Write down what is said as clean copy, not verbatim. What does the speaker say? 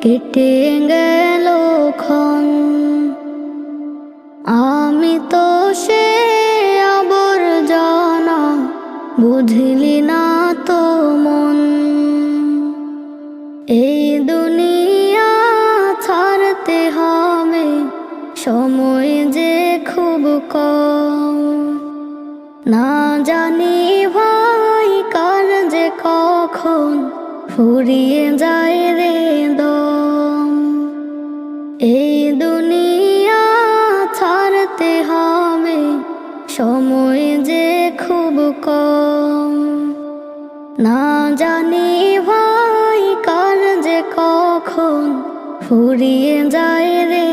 কেটে গেল ক্ষণ। আমি তো সে আবর্জনা, বুঝলি না তো মন। এই দুনিয়া ছাড়তে হবে, সময় যে খুব কম। না জানি ভাই কার যে কখন ফুরিয়ে যায় রে দম। এই দুনিয়া ছাড়তে হবে, সময় যে খুব কম। না জানি ভাই কার যে কখন ফুরিয়ে যায় রে